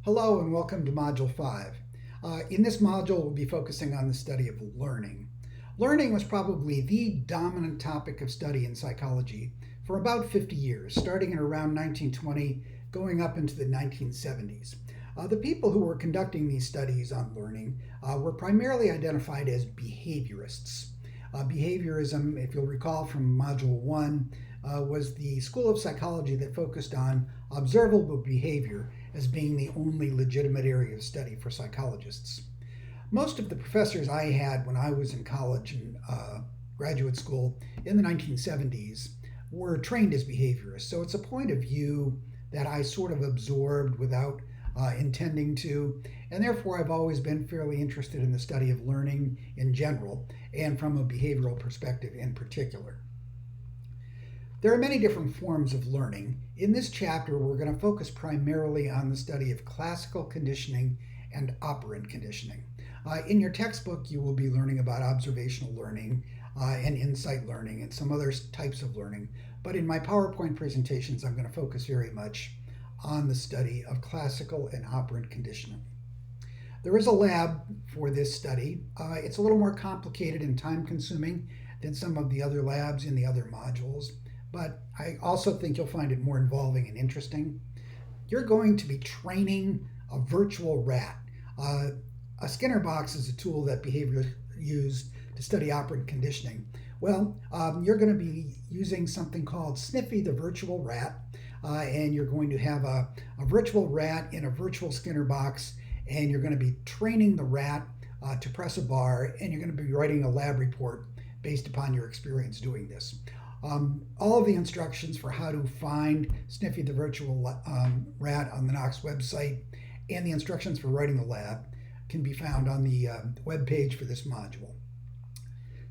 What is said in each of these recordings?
Hello and welcome to Module 5. In this module, we'll be focusing on the study of learning. Learning was probably the dominant topic of study in psychology for about 50 years, starting in around 1920, going up into the 1970s. The people who were conducting these studies on learning were primarily identified as behaviorists. Behaviorism, if you'll recall from Module 1, was the school of psychology that focused on observable behavior as being the only legitimate area of study for psychologists. Most of the professors I had when I was in college and graduate school in the 1970s were trained as behaviorists, so it's a point of view that I sort of absorbed without intending to, and therefore I've always been fairly interested in the study of learning in general and from a behavioral perspective in particular. There are many different forms of learning. In this chapter, we're going to focus primarily on the study of classical conditioning and operant conditioning. In your textbook, you will be learning about observational learning and insight learning and some other types of learning. But in my PowerPoint presentations, I'm going to focus very much on the study of classical and operant conditioning. There is a lab for this study. It's a little more complicated and time-consuming than some of the other labs in the other modules, but I also think you'll find it more involving and interesting. You're going to be training a virtual rat. A Skinner box is a tool that behaviorists use to study operant conditioning. Well, you're going to be using something called Sniffy the virtual rat, and you're going to have a virtual rat in a virtual Skinner box, and you're going to be training the rat to press a bar, and you're going to be writing a lab report based upon your experience doing this. All of the instructions for how to find Sniffy the virtual rat on the Knox website and the instructions for writing the lab can be found on the web page for this module.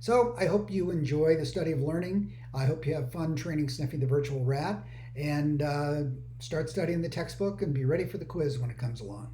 So I hope you enjoy the study of learning. I hope you have fun training Sniffy the virtual rat and start studying the textbook and be ready for the quiz when it comes along.